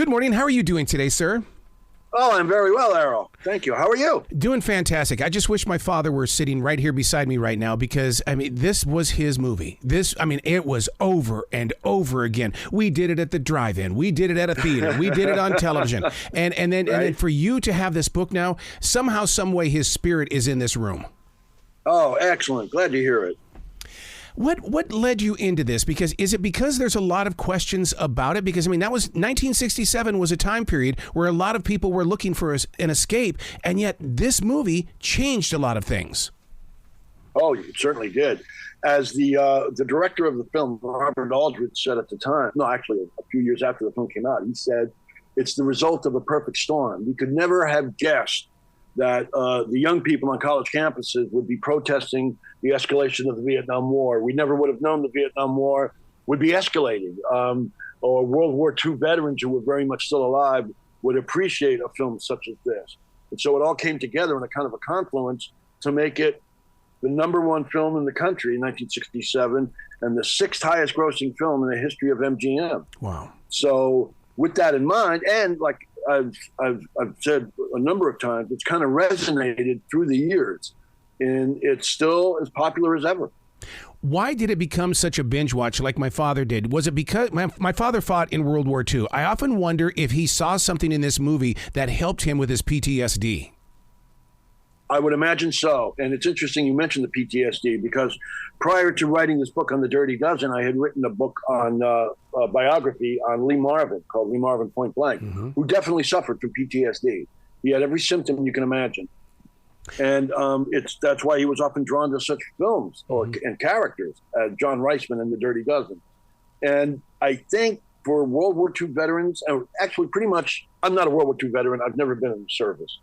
Good morning. How are you doing today, sir? Oh, I'm very well, Errol. Thank you. How are you? Doing fantastic. I just wish my father were sitting right here beside me right now because, this was his movie. It was over and over again. We did it at the drive-in. We did it at a theater. We did it on television. And then for you to have this book now, somehow, some way, his spirit is in this room. Oh, excellent. Glad to hear it. What led you into this? Is it because there's a lot of questions about it? Because, that was 1967 was a time period where a lot of people were looking for an escape, and yet this movie changed a lot of things. Oh, it certainly did. As the director of the film, Robert Aldrich, said at the time, no, actually a few years after the film came out, he said, it's the result of a perfect storm. We could never have guessed that the young people on college campuses would be protesting the escalation of the Vietnam War. We never would have known the Vietnam War would be escalating. Or World War II veterans who were very much still alive would appreciate a film such as this. And so it all came together in a kind of a confluence to make it the #1 film in the country in 1967 and the 6th highest grossing film in the history of MGM. Wow. So with that in mind, and like I've said a number of times, it's kind of resonated through the years, and it's still as popular as ever. Why did it become such a binge watch like my father did? Was it because my father fought in World War II? I often wonder if he saw something in this movie that helped him with his PTSD. I would imagine so. And it's interesting you mentioned the PTSD because prior to writing this book on the Dirty Dozen, I had written a book on a biography on Lee Marvin called Lee Marvin Point Blank, who definitely suffered from PTSD. He had every symptom you can imagine. And that's why he was often drawn to such films and characters as John Reisman in The Dirty Dozen. And I think for World War II veterans, and actually pretty much, I'm not a World War II veteran. I've never been in the service,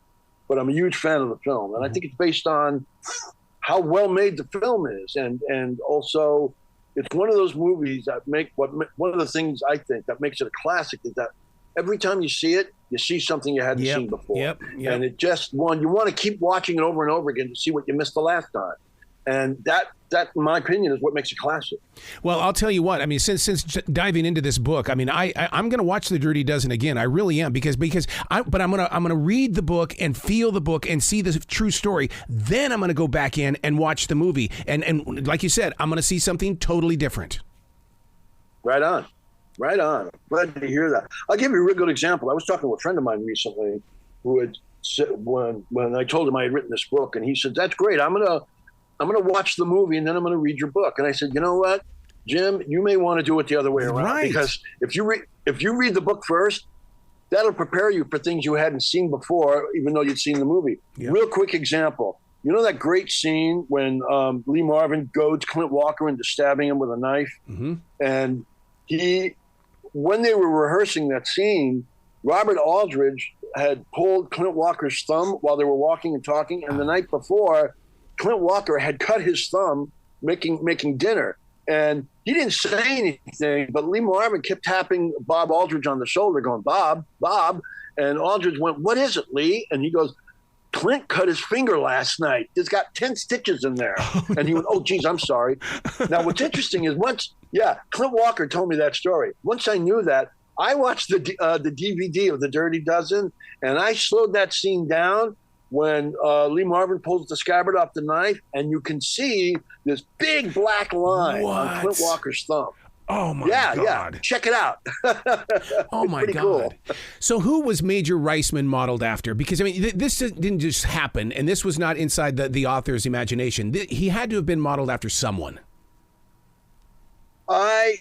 but I'm a huge fan of the film. And I think it's based on how well made the film is. And also it's one of those movies that one of the things I think that makes it a classic is that every time you see it, you see something you hadn't seen before. Yep. And it just, you want to keep watching it over and over again to see what you missed the last time. And that, in my opinion, is what makes it classic. Well, I'll tell you what. Since diving into this book, I'm going to watch The Dirty Dozen again. I really am but I'm going to read the book and feel the book and see the true story. Then I'm going to go back in and watch the movie. And like you said, I'm going to see something totally different. Right on. Right on. Glad to hear that. I'll give you a real good example. I was talking to a friend of mine recently who had said, when I told him I had written this book, and he said, "That's great. I'm gonna watch the movie and then I'm gonna read your book." And I said, "You know what, Jim? You may want to do it the other way around, right? Because if you read the book first, that'll prepare you for things you hadn't seen before, even though you'd seen the movie." Yep. Real quick example. You know that great scene when Lee Marvin goads Clint Walker into stabbing him with a knife, and when they were rehearsing that scene, Robert Aldrich had pulled Clint Walker's thumb while they were walking and talking. And the night before, Clint Walker had cut his thumb making dinner. And he didn't say anything, but Lee Marvin kept tapping Bob Aldrich on the shoulder going, "Bob, Bob." And Aldrich went, "What is it, Lee?" And he goes, "Clint cut his finger last night. It's got 10 stitches in there." And he went, "Oh, geez, I'm sorry." Now, what's interesting is Clint Walker told me that story. Once I knew that, I watched the DVD of The Dirty Dozen, and I slowed that scene down when Lee Marvin pulls the scabbard off the knife, and you can see this big black line on Clint Walker's thumb. Oh, my God. Yeah. Check it out. Oh, my God. Cool. So who was Major Reisman modeled after? Because, this didn't just happen, and this was not inside the author's imagination. He had to have been modeled after someone. I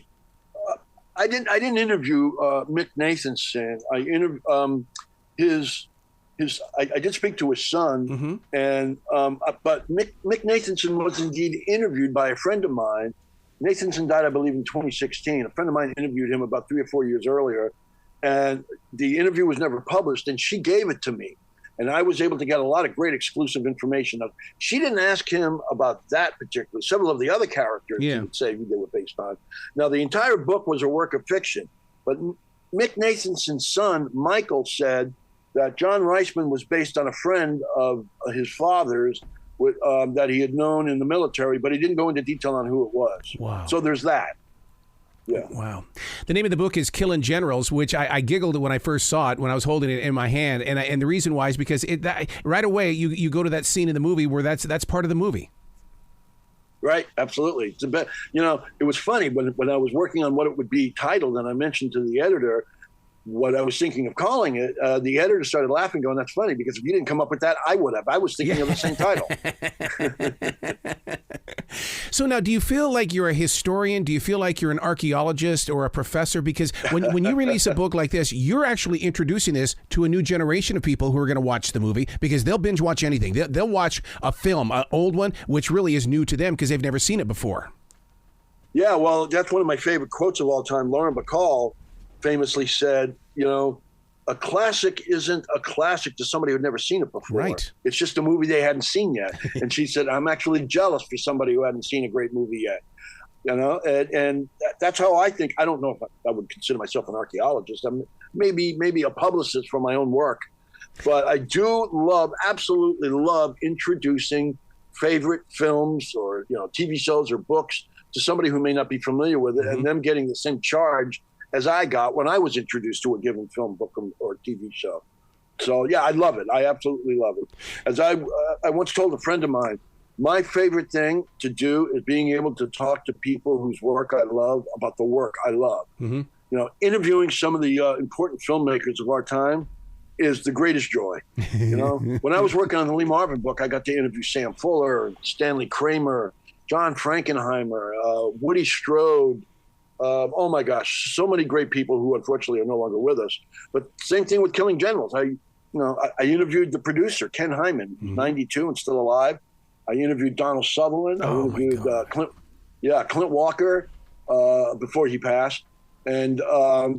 didn't interview Mick Nathanson. I interviewed I did speak to his son, and but Mick Nathanson was indeed interviewed by a friend of mine. Nathanson died, I believe, in 2016. A friend of mine interviewed him about 3 or 4 years earlier, and the interview was never published, and she gave it to me. And I was able to get a lot of great exclusive information. She didn't ask him about that particularly. Several of the other characters she would say who they were based on. Now, the entire book was a work of fiction, but Mick Nathanson's son, Michael, said that John Reisman was based on a friend of his father's that he had known in the military, but he didn't go into detail on who it was. Wow. So there's that. Yeah. Wow. The name of the book is Killin' Generals, which I giggled when I first saw it when I was holding it in my hand. And the reason why is because right away you go to that scene in the movie where that's part of the movie. Right. Absolutely. It's it was funny when I was working on what it would be titled, and I mentioned to the editor what I was thinking of calling it. The editor started laughing, going, "That's funny, because if you didn't come up with that, I would have. I was thinking of the same title." So now, do you feel like you're a historian? Do you feel like you're an archaeologist or a professor? Because when you release a book like this, you're actually introducing this to a new generation of people who are going to watch the movie, because they'll binge watch anything. They'll watch a film, an old one, which really is new to them because they've never seen it before. Yeah, well, that's one of my favorite quotes of all time. Lauren Bacall famously said, a classic isn't a classic to somebody who'd never seen it before. Right. It's just a movie they hadn't seen yet. And she said, I'm actually jealous for somebody who hadn't seen a great movie yet. And that's how I think. I don't know if I would consider myself an archaeologist. I'm maybe a publicist for my own work. But I do absolutely love introducing favorite films or TV shows or books to somebody who may not be familiar with it, and them getting the same charge as I got when I was introduced to a given film, book, or TV show. So, yeah, I love it. I absolutely love it. As I once told a friend of mine, my favorite thing to do is being able to talk to people whose work I love about the work I love. Mm-hmm. Interviewing some of the important filmmakers of our time is the greatest joy. When I was working on the Lee Marvin book, I got to interview Sam Fuller, Stanley Kramer, John Frankenheimer, Woody Strode. Oh my gosh, so many great people who unfortunately are no longer with us. But same thing with Killing Generals. I interviewed the producer, Ken Hyman, 92 and still alive. I interviewed Donald Sutherland. I interviewed Clint Walker before he passed, and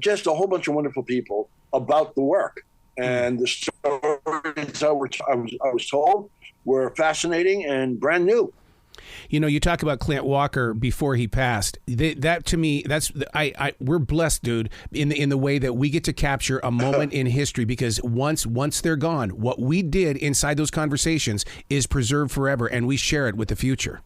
just a whole bunch of wonderful people about the work. And the stories I was told were fascinating and brand new. You talk about Clint Walker before he passed. That to me, we're blessed, dude, in the way that we get to capture a moment in history, because once they're gone, what we did inside those conversations is preserved forever, and we share it with the future.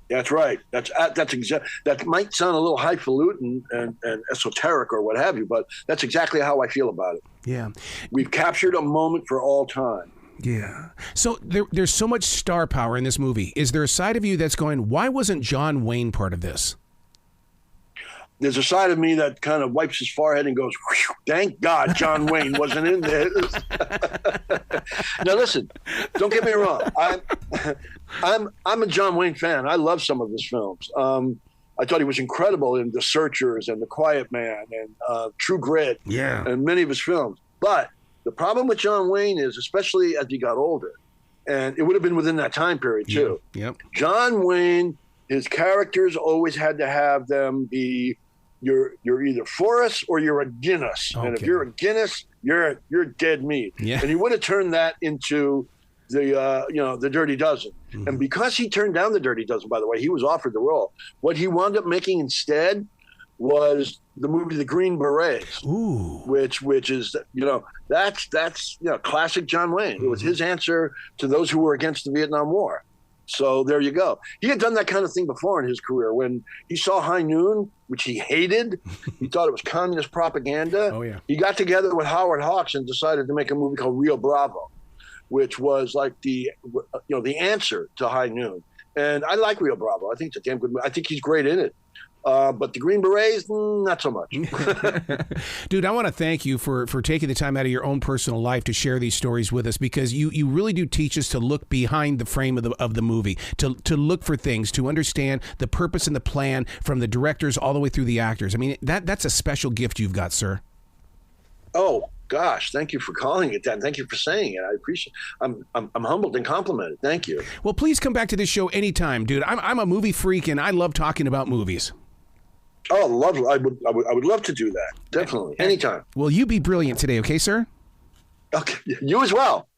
That's right. That might sound a little highfalutin and esoteric or what have you, but that's exactly how I feel about it. Yeah, we've captured a moment for all time. Yeah. So there's so much star power in this movie. Is there a side of you that's going, why wasn't John Wayne part of this? There's a side of me that kind of wipes his forehead and goes, thank God John Wayne wasn't in this. Now, listen, don't get me wrong. I'm a John Wayne fan. I love some of his films. I thought he was incredible in The Searchers and The Quiet Man and True Grit, and many of his films. But the problem with John Wayne is, especially as he got older, and it would have been within that time period too. Yep. John Wayne, his characters always had to have them be you're either for us or you're against us. Okay. And if you're against us, you're dead meat. Yeah. And he would have turned that into the Dirty Dozen. Mm-hmm. And because he turned down the Dirty Dozen, by the way, he was offered the role. What he wound up making instead was the movie The Green Berets. Ooh. which is that's classic John Wayne. It was his answer to those who were against the Vietnam War. So there you go. He had done that kind of thing before in his career. When he saw High Noon, which he hated, he thought it was communist propaganda. Oh yeah. He got together with Howard Hawks and decided to make a movie called Rio Bravo, which was like the answer to High Noon. And I like Rio Bravo. I think it's a damn good movie. I think he's great in it. But the Green Berets, not so much. Dude, I want to thank you for taking the time out of your own personal life to share these stories with us, because you really do teach us to look behind the frame of the movie, to look for things, to understand the purpose and the plan from the directors all the way through the actors. I mean, that's a special gift you've got, sir. Oh, gosh, thank you for calling it that. Thank you for saying it. I appreciate it. I'm humbled and complimented. Thank you. Well, please come back to this show anytime, dude. I'm a movie freak, and I love talking about movies. Oh, lovely. I would love to do that. Definitely. Anytime. Well, you be brilliant today, okay, sir? Okay. You as well.